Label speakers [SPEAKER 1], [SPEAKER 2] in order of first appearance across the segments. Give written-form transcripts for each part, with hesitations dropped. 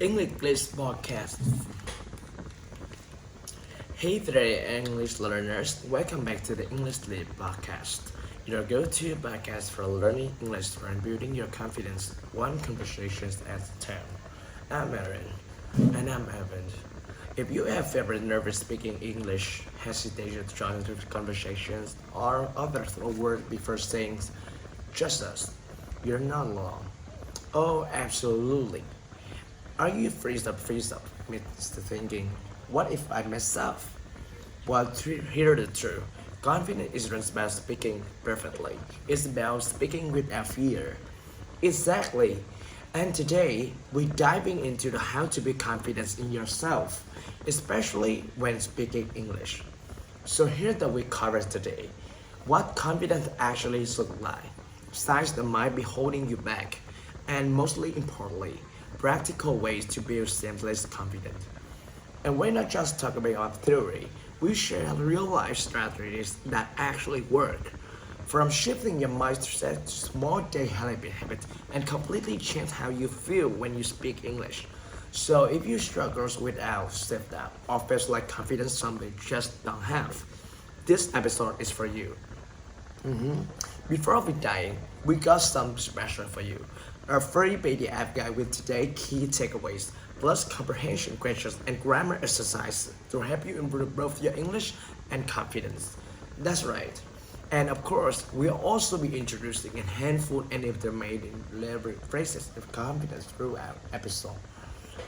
[SPEAKER 1] English podcast. Hey there, English learners. Welcome back to the NHถี่podcast. Your go-to podcast for learning English and building your confidence, one conversation at a time. I'm Aaron. And I'm Evan. If you have ever nervous speaking English, hesitation to join the conversations, or other word before saying just us, you're not alone. Oh, absolutely. Are you freeze up, midst thinking, what if I mess up? Well, hear the truth. Confidence isn't about speaking perfectly. It's about speaking without fear. Exactly. And today, we're diving into the how to be confident in yourself, especially when speaking English. So here's the we cover today. What confidence actually looks like, signs that might be holding you back, and mostly importantly, practical ways to build seamless confidence. And we're not just talking about theory, we share real life strategies that actually work. From shifting your mindset to small daily habits and completely change how you feel when you speak English. So if you struggle with self-doubt or feels like confidence something you just don't have, this episode is for you. Before we dive, we got some special for you. A free PDF guide with today's key takeaways, plus comprehension questions and grammar exercises to help you improve both your English and confidence. That's right. And of course, we'll also be introducing a handful and intermediate level phrases of confidence throughout episode.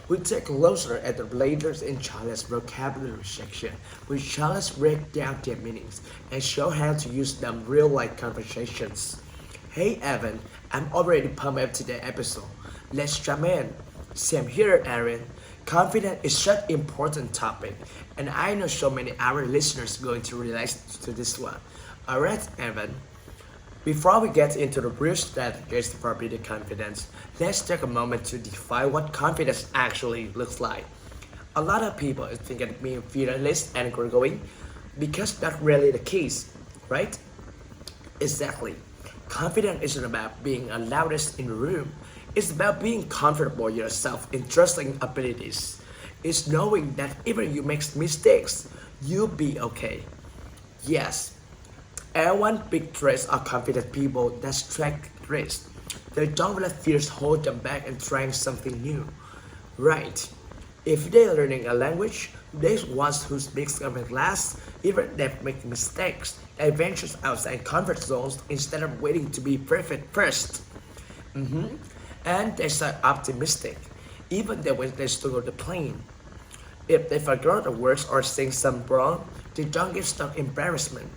[SPEAKER 1] We take a closer at the latest in Charlie's vocabulary section, which Charles break down their meanings and show how to use them in real-life conversations. Hey Evan, I'm already pumped up today's episode. Let's jump in. Same here, Aaron. Confidence is such an important topic, and I know so many our listeners going to relate to this one. Alright, Evan. Before we get into the real strategies for building confidence, let's take a moment to define what confidence actually looks like. A lot of people think it means fearless and outgoing, because that's really the case, right? Exactly. Confidence isn't about being the loudest in the room. It's about being comfortable yourself in trusting abilities. It's knowing that even you make mistakes, you'll be okay. Yes. And one big trait of confident people that's track risk. They don't let fears hold them back and trying something new. Right. If they're learning a language, they're ones who speak in class, even if they make mistakes, they venture outside comfort zones instead of waiting to be perfect first. And they start optimistic, even when they struggle to plan. If they forget the words or sing some wrong, they don't get stuck in embarrassment.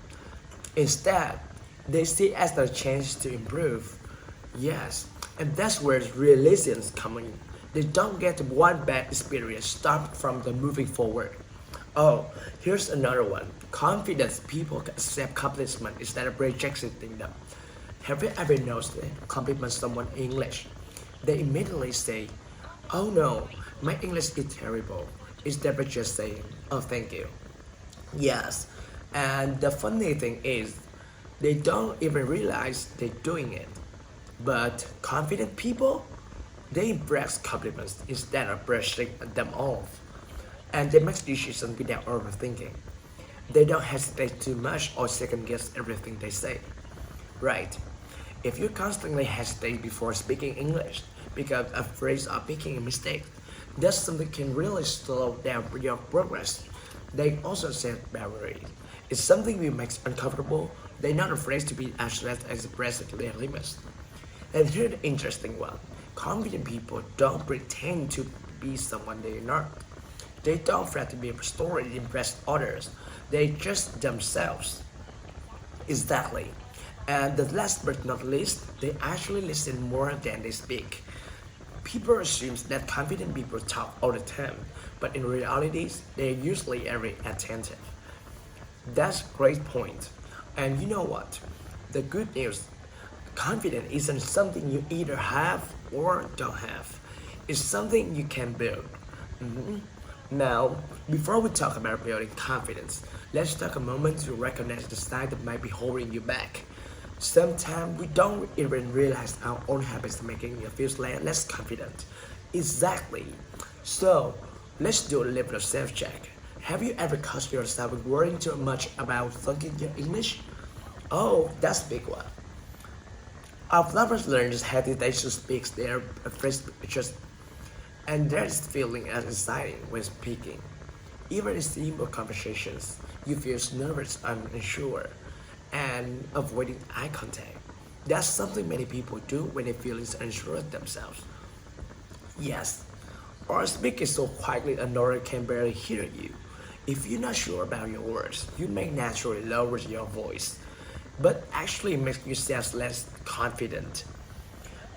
[SPEAKER 1] Instead, they see it as a chance to improve. Yes, and that's where resilience comes in. They don't get one bad experience stop from the moving forward. Oh, here's another one. Confident people can accept accomplishment instead of rejecting them. Have you ever noticed that compliment someone in English? They immediately say, oh no, my English is terrible. Instead of just saying, oh thank you. Yes, and the funny thing is, they don't even realize they're doing it. But confident people, they embrace compliments instead of brushing them off. And they make decisions without overthinking. They don't hesitate too much or second guess everything they say. Right. If you constantly hesitate before speaking English because afraid of making a mistake, that's something can really slow down your progress. They also set boundaries. If something you makes uncomfortable, they're not afraid to be as express their limits. And here's the interesting one. Confident people don't pretend to be someone they're not. They don't try to be a story to impress others. They just themselves. Exactly. And the last but not least, they actually listen more than they speak. People assume that confident people talk all the time, but in reality, they're usually very attentive. That's a great point. And you know what? The good news, confidence isn't something you either have or don't have. It's something you can build. Now, before we talk about building confidence, let's take a moment to recognize the side that might be holding you back. Sometimes we don't even realize our own habits making you feel less confident. Exactly. So, let's do a little self-check. Have you ever caught yourself worrying too much about thinking your English? Oh, that's a big one. Our lovers learners hesitate to speak their first just and there's feeling as exciting when speaking. Even in simple conversations, you feel nervous and unsure and avoiding eye contact. That's something many people do when they feel unsure of themselves. Yes, or speaking so quietly another can barely hear you. If you're not sure about your words, you may naturally lower your voice, but actually makes yourself less confident.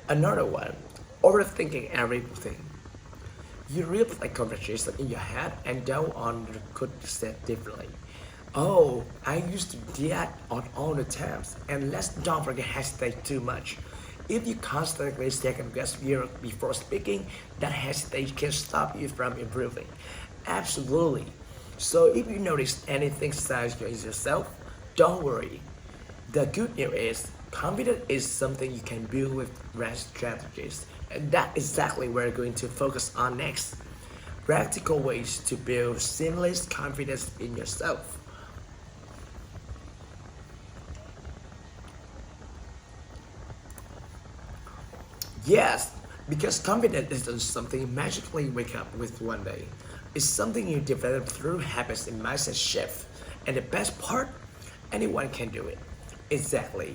[SPEAKER 1] Another one, overthinking everything. You replay conversation in your head and go on could say differently. Oh, I used to do that on all the times. And let's don't forget hesitate too much. If you constantly second guess your before speaking, that hesitation can stop you from improving. Absolutely. So if you notice anything besides yourself, don't worry. The good news is confidence is something you can build with right strategies. And that's exactly what we're going to focus on next. Practical ways to build seamless confidence in yourself. Yes, because confidence isn't something you magically wake up with one day. It's something you develop through habits and mindset shift. And the best part, anyone can do it. Exactly.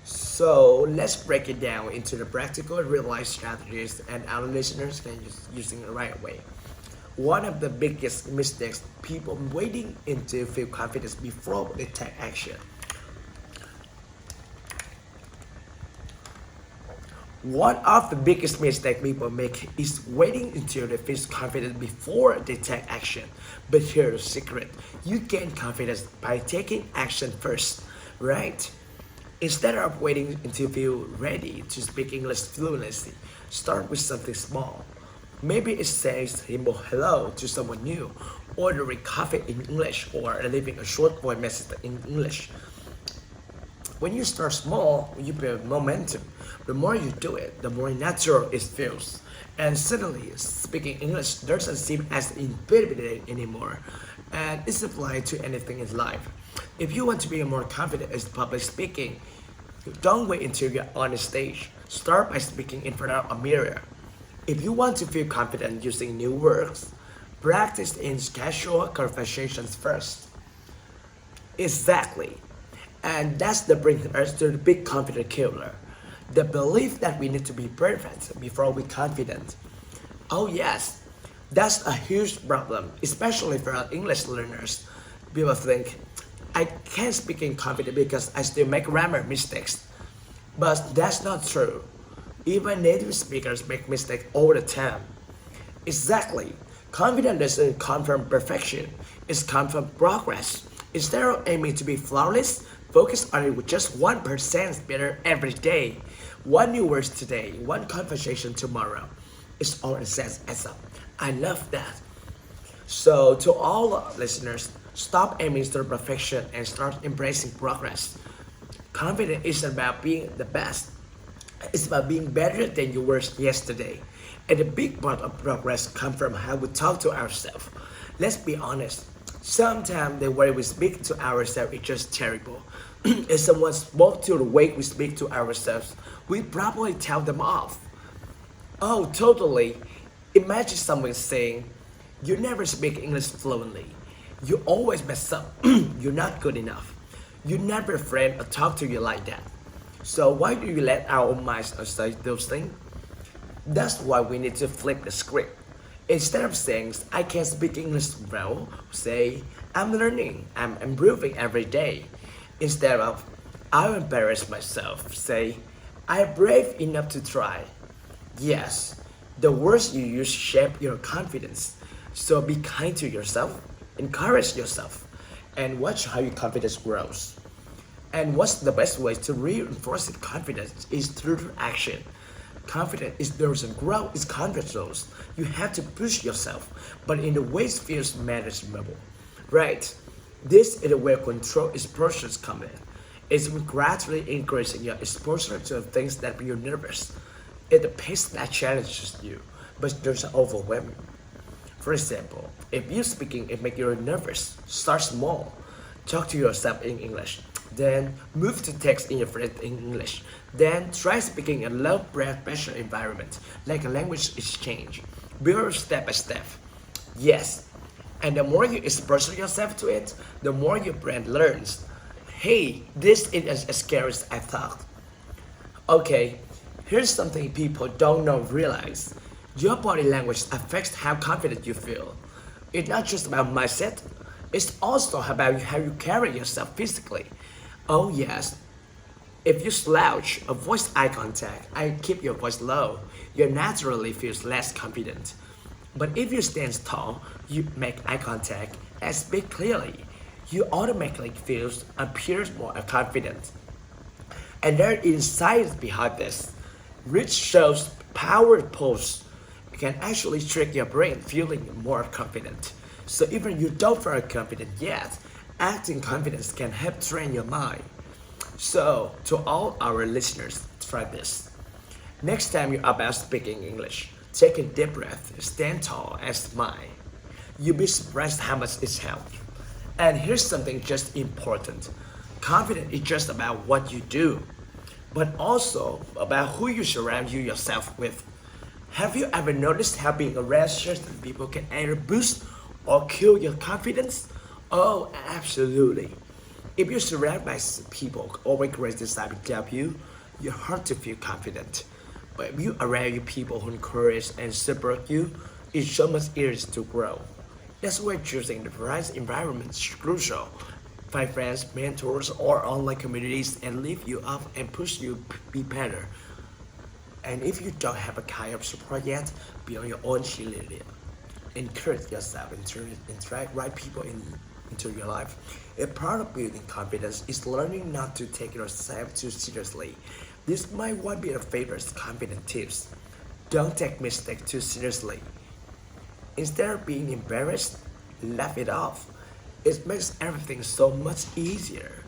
[SPEAKER 1] So let's break it down into the practical real life strategies and our listeners can use using the right way. One of the biggest mistakes people waiting into feel confidence before they take action. One of the biggest mistakes people make is waiting until they feel confident before they take action. But here's the secret. You gain confidence by taking action first, right? Instead of waiting until you feel ready to speak English fluently, start with something small. Maybe it says simple hello to someone new, ordering coffee in English, or leaving a short voice message in English. When you start small, you build momentum. The more you do it, the more natural it feels. And suddenly, speaking English doesn't seem as intimidating anymore. And it's applied to anything in life. If you want to be more confident in public speaking, don't wait until you're on the stage. Start by speaking in front of a mirror. If you want to feel confident using new words, practice in casual conversations first. Exactly. And that's the brings us to the big confidence killer. The belief that we need to be perfect before we confident. Oh yes, that's a huge problem, especially for our English learners. People think, I can't speak in confidence because I still make grammar mistakes. But that's not true. Even native speakers make mistakes all the time. Exactly. Confidence doesn't come from perfection, it's come from progress. Instead of aiming to be flawless, focus on it with just 1% better every day. One new word today, one conversation tomorrow. It's all it says as up. I love that. So to all listeners, stop aiming for perfection and start embracing progress. Confidence isn't about being the best. It's about being better than you were yesterday. And the big part of progress comes from how we talk to ourselves. Let's be honest. Sometimes the way we speak to ourselves is just terrible. If someone spoke to the way we speak to ourselves, we probably tell them off. Oh, totally. Imagine someone saying, you never speak English fluently. You always mess up. You're not good enough. You never friend or talk to you like that. So why do you let our own minds say those things? That's why we need to flip the script. Instead of saying, I can't speak English well, say, I'm learning, I'm improving every day. Instead of, I embarrass myself, say, I'm brave enough to try. Yes, the words you use shape your confidence. So be kind to yourself, encourage yourself, and watch how your confidence grows. And what's the best way to reinforce confidence is through action. Confidence is doesn't grow, it's confidence. You have to push yourself, but in the ways feels manageable. Right? This is where control exposures come in. It's gradually increasing your exposure to things that you're nervous. It's the pace that challenges you, but doesn't overwhelm you. For example, if you speaking it make you nervous, start small. Talk to yourself in English. Then move to text in your friend in English. Then try speaking in a low blood pressure environment, like a language exchange. Build step by step. Yes. And the more you expose yourself to it, the more your brain learns. Hey, this is as scary as I thought. Okay, here's something people don't know realize. Your body language affects how confident you feel. It's not just about mindset, it's also about how you carry yourself physically. Oh yes, if you slouch, avoid eye contact, and keep your voice low, you naturally feel less confident. But if you stand tall, you make eye contact, and speak clearly, you automatically feel appears more confident. And there is science behind this, which shows power pose can actually trick your brain feeling more confident. So even you don't feel confident yet, acting confidence can help train your mind. So to all our listeners, try this. Next time you're about speaking English, take a deep breath, stand tall, and smile. You'll be surprised how much it's helped. And here's something just important. Confidence is just about what you do, but also about who you surround yourself with. Have you ever noticed how being around certain people can either boost or kill your confidence? Oh, absolutely. If you're surrounded by people always criticize and doubt you, you're hard to feel confident. But if you around people who encourage and support you, it's so much easier to grow. That's why choosing the right environment is crucial. Find friends, mentors, or online communities and lift you up and push you to be better. And if you don't have a kind of support yet, be on your own cheerleader. Encourage yourself and interact right people into your life. A part of building confidence is learning not to take yourself too seriously. This might one be your favorite confidence tips. Don't take mistakes too seriously. Instead of being embarrassed, laugh it off. It makes everything so much easier.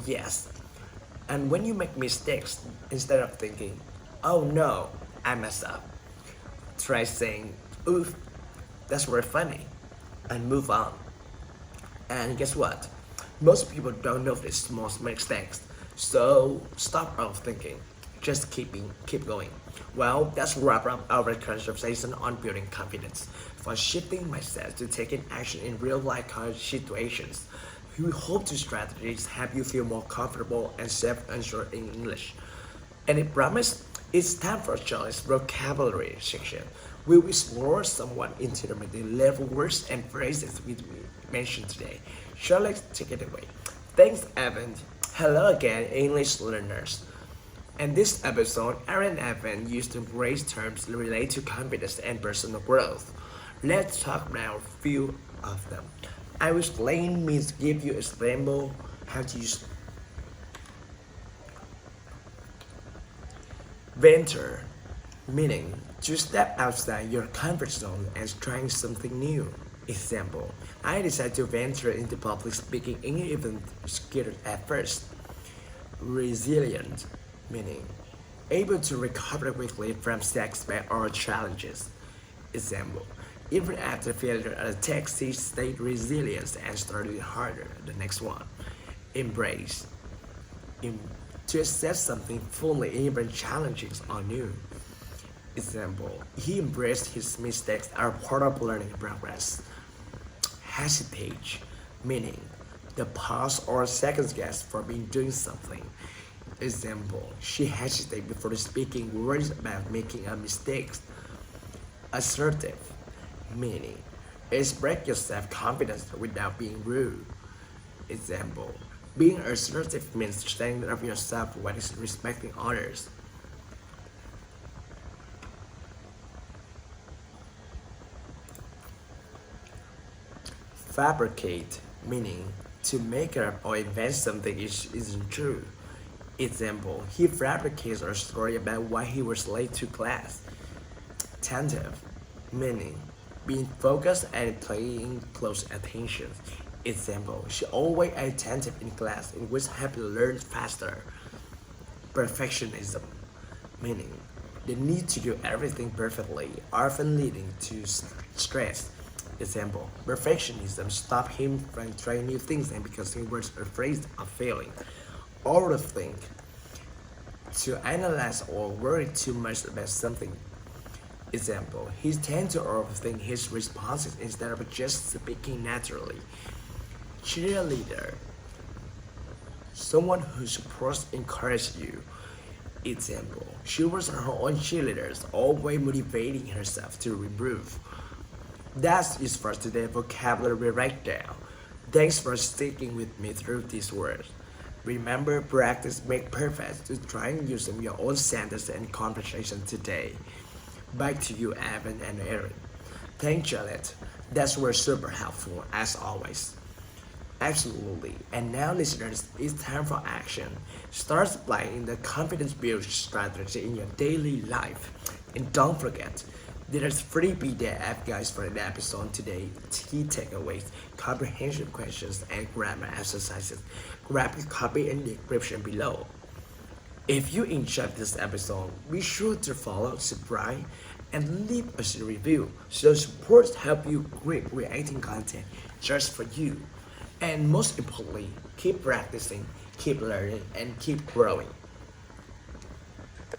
[SPEAKER 1] Yes. And when you make mistakes, instead of thinking, oh no, I messed up, try saying, oof, that's very funny, and move on. And guess what? Most people don't notice small mistakes, so stop overthinking. Just keep going. Well, that's wrap up our conversation on building confidence, for shifting mindset to taking action in real life situations. We hope these strategies help you feel more comfortable and self-assured in English. And I promise, it's time for Charlie's vocabulary section. We will explore somewhat intermediate level words and phrases we mentioned today. Charlie, take it away. Thanks, Evan. Hello again, English learners. In this episode, Aaron and Evan used to embrace terms related to confidence and personal growth. Let's talk about a few of them. I will explain means give you example how to use venture, meaning to step outside your comfort zone and trying something new. Example, I decided to venture into public speaking even scared at first. Resilient, meaning able to recover quickly from setbacks or challenges. Example, even after failure at a test, he stayed resilient and studied harder. The next one, embrace. To accept something fully, even challenges are new. Example, he embraced his mistakes are part of learning progress. Hesitate, meaning the pause or second guess for being doing something. Example, she hesitated before speaking words about making a mistake. Assertive, meaning express your self-confidence without being rude. Example, being assertive means standing up for yourself while respecting others. Fabricate, meaning to make up or invent something isn't true. Example, he fabricates a story about why he was late to class. Attentive, meaning being focused and paying close attention. Example, she always attentive in class, in which help you learn faster. Perfectionism, meaning the need to do everything perfectly, often leading to stress. Example, perfectionism stopped him from trying new things and because he was afraid of failing. Overthink, to analyze or worry too much about something. Example, he tends to overthink his responses instead of just speaking naturally. Cheerleader, someone who supports encourages you. Example, she was her own cheerleader, always motivating herself to improve. That's it for today's vocabulary breakdown. Thanks for sticking with me through these words. Remember, practice makes perfect. To try and use them in your own sentences and conversation today. Back to you, Evan and Erin. Thank you, Janet. That's were super helpful as always. Absolutely. And now, listeners, it's time for action. Start applying the confidence building strategy in your daily life. And don't forget, there's free PDF guides for the episode today, key takeaways, comprehension questions, and grammar exercises. Grab your copy in the description below. If you enjoyed this episode, be sure to follow, subscribe, and leave us a review so support help you keep creating content just for you. And most importantly, keep practicing, keep learning, and keep growing.